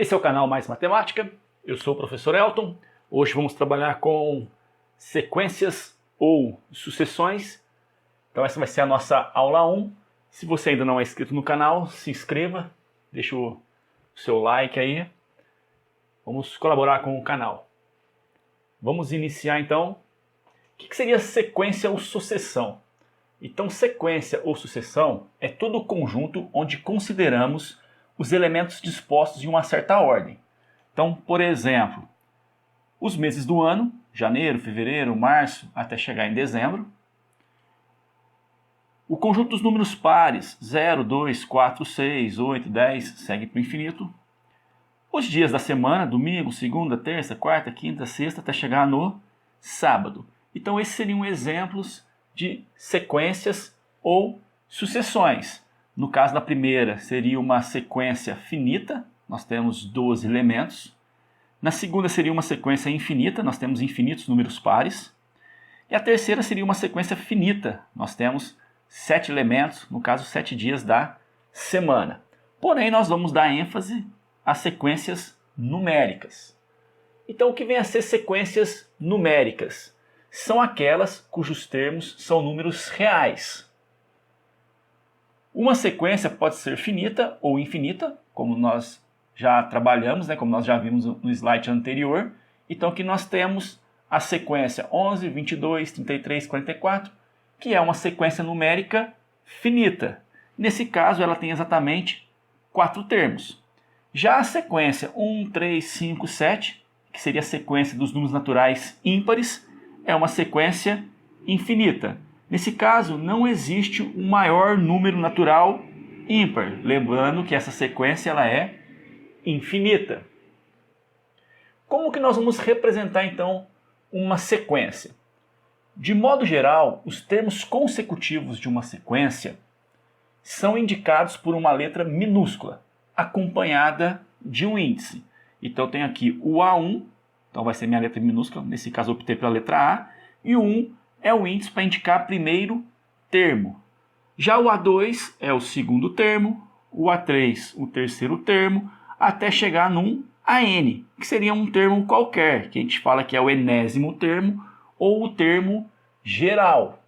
Esse é o canal Mais Matemática, eu sou o professor Elton. Hoje vamos trabalhar com sequências ou sucessões. Então essa vai ser a nossa aula 1. Se você ainda não é inscrito no canal, se inscreva, deixa o seu like aí. Vamos colaborar com o canal. Vamos iniciar então. O que seria sequência ou sucessão? Então sequência ou sucessão é todo o conjunto onde consideramos os elementos dispostos em uma certa ordem. Então, por exemplo, os meses do ano, janeiro, fevereiro, março, até chegar em dezembro. O conjunto dos números pares, 0, 2, 4, 6, 8, 10, segue para o infinito. Os dias da semana, domingo, segunda, terça, quarta, quinta, sexta, até chegar no sábado. Então, esses seriam exemplos de sequências ou sucessões. No caso da primeira, seria uma sequência finita, nós temos 12 elementos. Na segunda seria uma sequência infinita, nós temos infinitos números pares. E a terceira seria uma sequência finita, nós temos 7 elementos, no caso 7 dias da semana. Porém, nós vamos dar ênfase às sequências numéricas. Então, o que vem a ser sequências numéricas? São aquelas cujos termos são números reais. Uma sequência pode ser finita ou infinita, como nós já trabalhamos, como nós já vimos no slide anterior. Então aqui nós temos a sequência 11, 22, 33, 44, que é uma sequência numérica finita. Nesse caso ela tem exatamente 4 termos. Já a sequência 1, 3, 5, 7, que seria a sequência dos números naturais ímpares, é uma sequência infinita. Nesse caso, não existe um maior número natural ímpar. Lembrando que essa sequência ela é infinita. Como que nós vamos representar, então, uma sequência? De modo geral, os termos consecutivos de uma sequência são indicados por uma letra minúscula, acompanhada de um índice. Então, eu tenho aqui o A1, então vai ser minha letra minúscula, nesse caso eu optei pela letra A, e o 1 é o índice para indicar primeiro termo. Já o A2 é o segundo termo, o A3 o terceiro termo, até chegar num AN, que seria um termo qualquer, que a gente fala que é o enésimo termo ou o termo geral.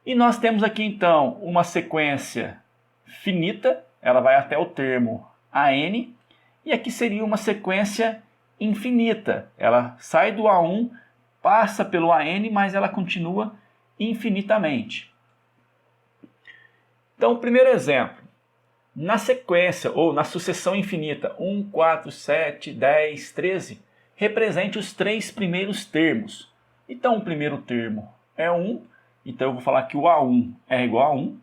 E nós temos aqui então uma sequência finita, ela vai até o termo AN, e aqui seria uma sequência infinita, ela sai do A1, passa pelo AN, mas ela continua infinitamente. Então, primeiro exemplo. Na sequência ou na sucessão infinita 1, 4, 7, 10, 13, represente os 3 primeiros termos. Então, o primeiro termo é 1, então eu vou falar que o A1 é igual a 1.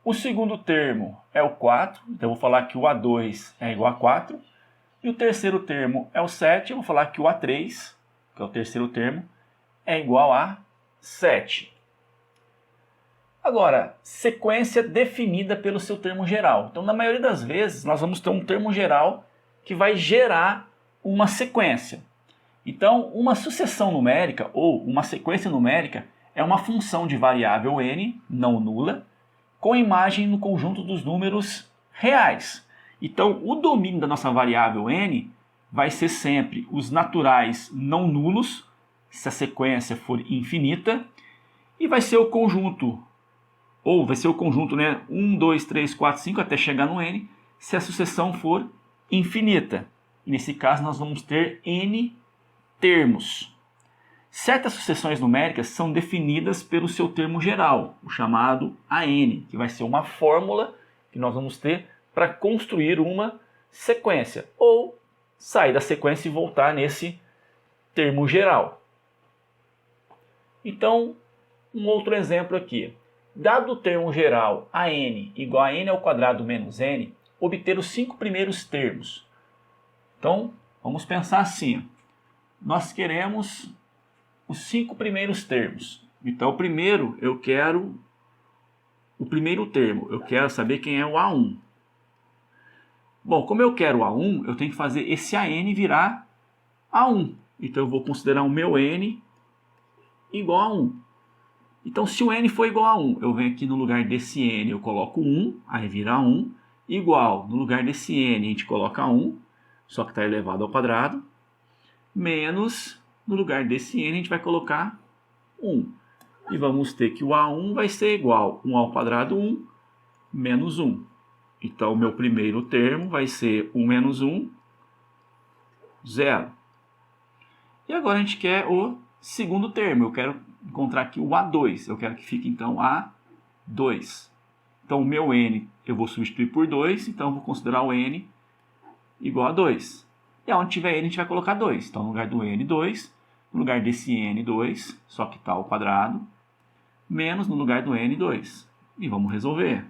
O segundo termo é o 4, então eu vou falar que o A2 é igual a 4. E o terceiro termo é o 7, eu vou falar que o A3, que é o terceiro termo, é igual a 7. Agora, sequência definida pelo seu termo geral. Então, na maioria das vezes, nós vamos ter um termo geral que vai gerar uma sequência. Então, uma sucessão numérica ou uma sequência numérica é uma função de variável n, não nula, com imagem no conjunto dos números reais. Então, o domínio da nossa variável n vai ser sempre os naturais não nulos, se a sequência for infinita, e vai ser o conjunto, ou vai ser o conjunto 1, 2, 3, 4, 5, até chegar no n, se a sucessão for infinita. E nesse caso, nós vamos ter n termos. Certas sucessões numéricas são definidas pelo seu termo geral, o chamado AN, que vai ser uma fórmula que nós vamos ter para construir uma sequência, ou sair da sequência e voltar nesse termo geral. Então, um outro exemplo aqui. Dado o termo geral AN igual a n ao quadrado menos n, obter os 5 primeiros termos. Então, vamos pensar assim. Nós queremos os 5 primeiros termos. Então, primeiro eu quero o primeiro termo. Eu quero saber quem é o A1. Bom, como eu quero o A1, eu tenho que fazer esse AN virar A1. Então, eu vou considerar o meu n igual a 1. Então, se o n for igual a 1, eu venho aqui no lugar desse n, eu coloco 1, aí vira 1. igual, no lugar desse n a gente coloca 1, só que está elevado ao quadrado, menos, no lugar desse n a gente vai colocar 1. E vamos ter que o A1 vai ser igual 1 ao quadrado 1 menos 1. Então, o meu primeiro termo vai ser 1 menos 1, 0. E agora a gente quer o segundo termo. Eu quero encontrar aqui o A2. Eu quero que fique, então, A2. Então, o meu n eu vou substituir por 2. Então, eu vou considerar o n igual a 2. E onde tiver n, a gente vai colocar 2. Então, no lugar do n, 2. No lugar desse n, 2, só que está ao quadrado, menos no lugar do n, 2. E vamos resolver.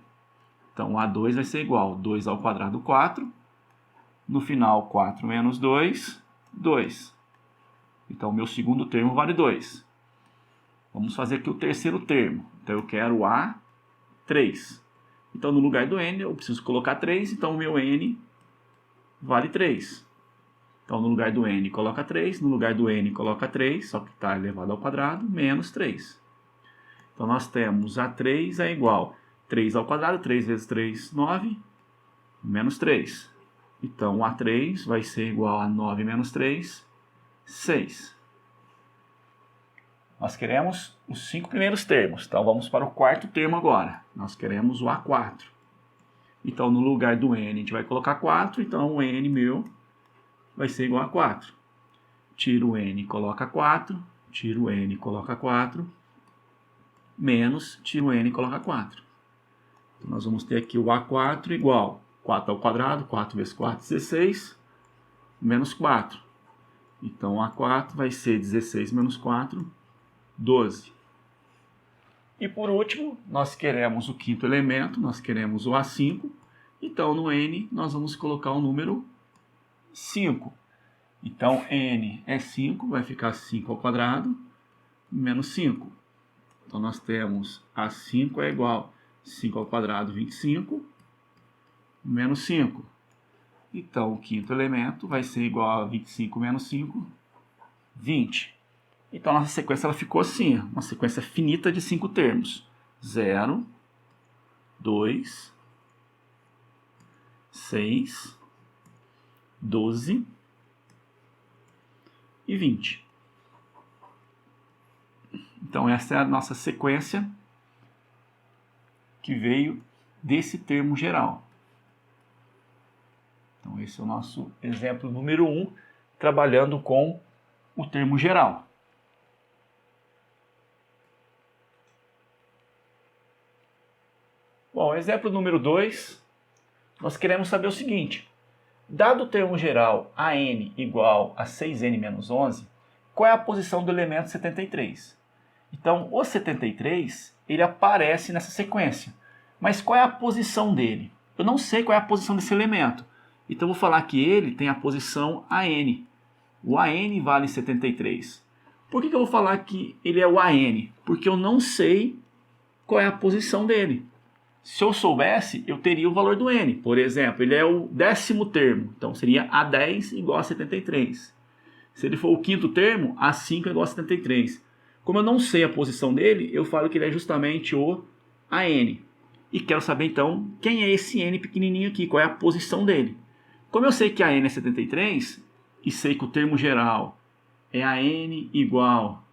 Então, A2 vai ser igual a 2 ao quadrado, 4. No final, 4 menos 2, 2. Então, o meu segundo termo vale 2. Vamos fazer aqui o terceiro termo. Então, eu quero A3. Então, no lugar do n, eu preciso colocar 3. Então, o meu n vale 3. Então, no lugar do n, coloca 3. No lugar do n, coloca 3, só que está elevado ao quadrado, menos 3. Então, nós temos A3 é igual a 3 ao quadrado, 3 vezes 3, 9, menos 3. Então, A3 vai ser igual a 9 menos 3, 6. Nós queremos os 5 primeiros termos. Então, vamos para o quarto termo agora. Nós queremos o A4. Então, no lugar do n, a gente vai colocar 4. Então, o n meu vai ser igual a 4. Tira o n, coloca 4. Tira o n, coloca 4. Menos, tira o n, coloca 4. Então, nós vamos ter aqui o A4 igual 4 ao quadrado, 4 vezes 4, 16, menos 4. Então, A4 vai ser 16 menos 4, 12. E por último, nós queremos o quinto elemento, nós queremos o A5. Então, no n, nós vamos colocar o número 5. Então, n é 5, vai ficar 5 ao quadrado, menos 5. Então, nós temos A5 é igual a 5 ao quadrado, 25, menos 5. Então, o quinto elemento vai ser igual a 25 menos 5, 20. Então, a nossa sequência ela ficou assim, uma sequência finita de 5 termos. 0, 2, 6, 12 e 20. Então, essa é a nossa sequência que veio desse termo geral. Então, esse é o nosso exemplo número 1, trabalhando com o termo geral. Bom, exemplo número 2, nós queremos saber o seguinte. Dado o termo geral AN igual a 6N menos 11, qual é a posição do elemento 73? Então, o 73, ele aparece nessa sequência. Mas qual é a posição dele? Eu não sei qual é a posição desse elemento. Então, eu vou falar que ele tem a posição AN. O AN vale 73. Por que eu vou falar que ele é o AN? Porque eu não sei qual é a posição dele. Se eu soubesse, eu teria o valor do N. Por exemplo, ele é o 10º termo. Então, seria A10 igual a 73. Se ele for o 5º termo, A5 é igual a 73. Como eu não sei a posição dele, eu falo que ele é justamente o AN. E quero saber, então, quem é esse N pequenininho aqui, qual é a posição dele. Como eu sei que a N é 73, e sei que o termo geral é AN igual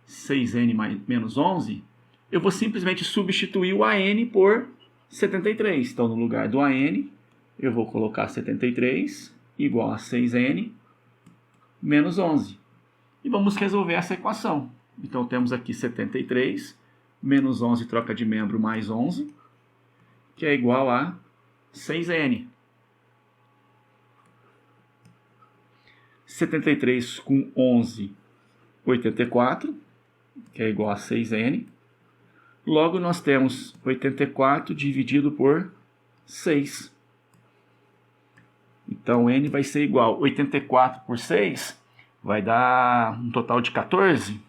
6N menos 11, eu vou simplesmente substituir o AN por 73. Então, no lugar do AN, eu vou colocar 73 igual a 6N menos 11. E vamos resolver essa equação. Então, temos aqui 73 menos 11 troca de membro mais 11, que é igual a 6N. 73 com 11, 84, que é igual a 6N. Logo, nós temos 84 dividido por 6. Então, N vai ser igual a 84 por 6, vai dar um total de 14.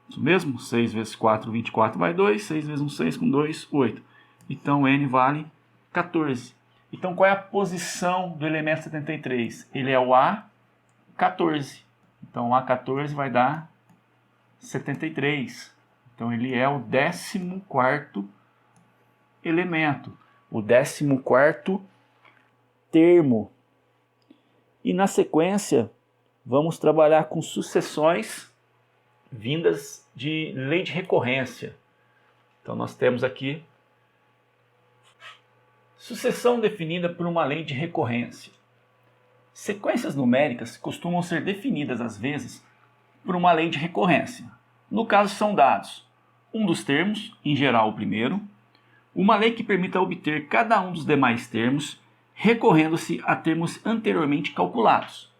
Isso mesmo? 6 vezes 4, 24 vai 2. 6 vezes 1, 6 com 2, 8. Então, N vale 14. Então, qual é a posição do elemento 73? Ele é o A14. Então, o A14 vai dar 73. Então, ele é o 14º elemento, o 14º termo. E na sequência, vamos trabalhar com sucessões vindas de lei de recorrência. Então nós temos aqui sucessão definida por uma lei de recorrência. Sequências numéricas costumam ser definidas às vezes por uma lei de recorrência. No caso são dados um dos termos, em geral o primeiro, uma lei que permita obter cada um dos demais termos, recorrendo-se a termos anteriormente calculados.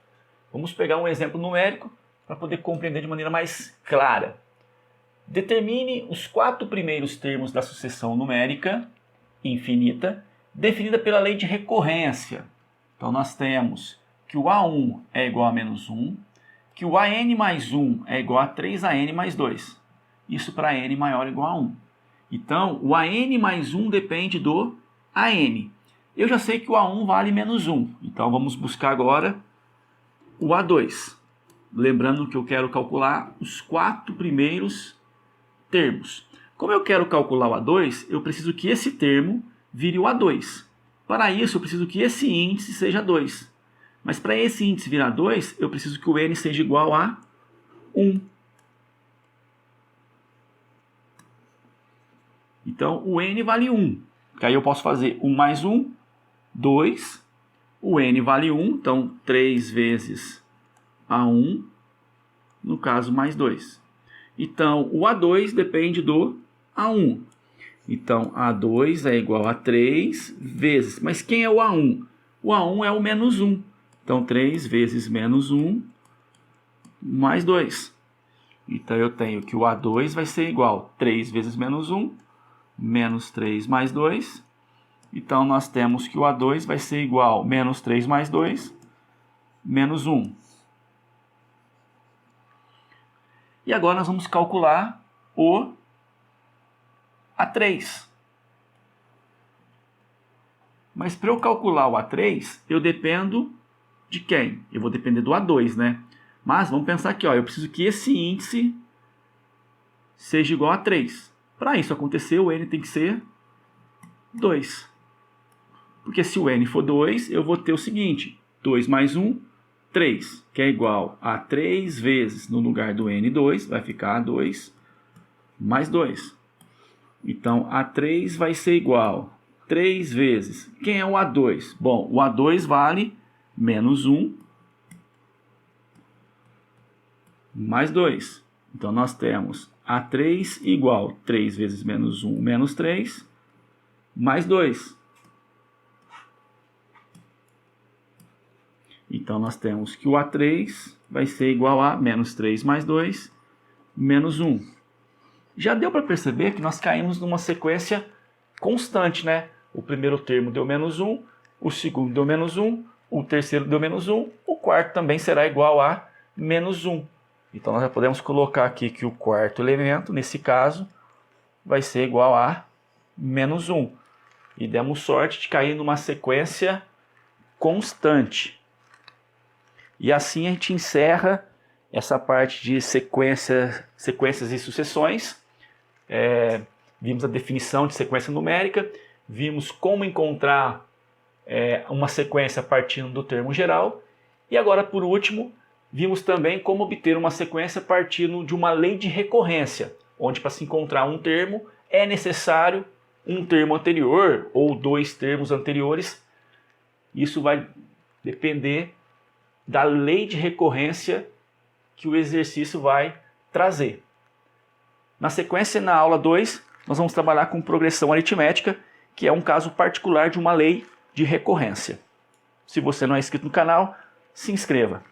Vamos pegar um exemplo numérico para poder compreender de maneira mais clara. Determine os 4 primeiros termos da sucessão numérica infinita, definida pela lei de recorrência. Então nós temos que o A1 é igual a menos 1, que o AN mais 1 é igual a 3AN mais 2. Isso para N maior ou igual a 1. Então o AN mais 1 depende do AN. Eu já sei que o A1 vale menos 1, então vamos buscar agora o A2. Lembrando que eu quero calcular os 4 primeiros termos. Como eu quero calcular o A2, eu preciso que esse termo vire o A2. Para isso, eu preciso que esse índice seja 2. Mas para esse índice virar 2, eu preciso que o N seja igual a 1. Então, o N vale 1. Que aí eu posso fazer 1 mais 1, 2. O N vale 1, então 3 vezes A1, no caso mais 2. Então, o A2 depende do A1. Então, A2 é igual a 3 vezes... Mas quem é o A1? O A1 é o menos 1. Então, 3 vezes menos 1 mais 2. Então, eu tenho que o A2 vai ser igual a 3 vezes menos 1, menos 3 mais 2. Então, nós temos que o A2 vai ser igual a menos 3 mais 2, menos 1. E agora nós vamos calcular o A3. Mas para eu calcular o A3, eu dependo de quem? Eu vou depender do A2, né? Mas vamos pensar aqui, ó, eu preciso que esse índice seja igual a 3. Para isso acontecer, o N tem que ser 2. Porque se o N for 2, eu vou ter o seguinte, 2 mais 1, 3, que é igual a 3 vezes, no lugar do N2, vai ficar 2 mais 2. Então, A3 vai ser igual a 3 vezes. Quem é o A2? Bom, o A2 vale menos 1 mais 2. Então, nós temos A3 igual a 3 vezes menos 1 menos 3 mais 2. Então, nós temos que o A3 vai ser igual a menos 3 mais 2, menos 1. Já deu para perceber que nós caímos numa sequência constante, né? O primeiro termo deu menos 1, o segundo deu menos 1, o terceiro deu menos 1, o quarto também será igual a menos 1. Então, nós já podemos colocar aqui que o quarto elemento, nesse caso, vai ser igual a menos 1. E demos sorte de cair numa sequência constante. E assim a gente encerra essa parte de sequências e sucessões. Vimos a definição de sequência numérica, vimos como encontrar uma sequência partindo do termo geral. E agora, por último, vimos também como obter uma sequência partindo de uma lei de recorrência, onde para se encontrar um termo é necessário um termo anterior ou 2 termos anteriores. Isso vai depender da lei de recorrência que o exercício vai trazer. Na sequência, na aula 2, nós vamos trabalhar com progressão aritmética, que é um caso particular de uma lei de recorrência. Se você não é inscrito no canal, se inscreva.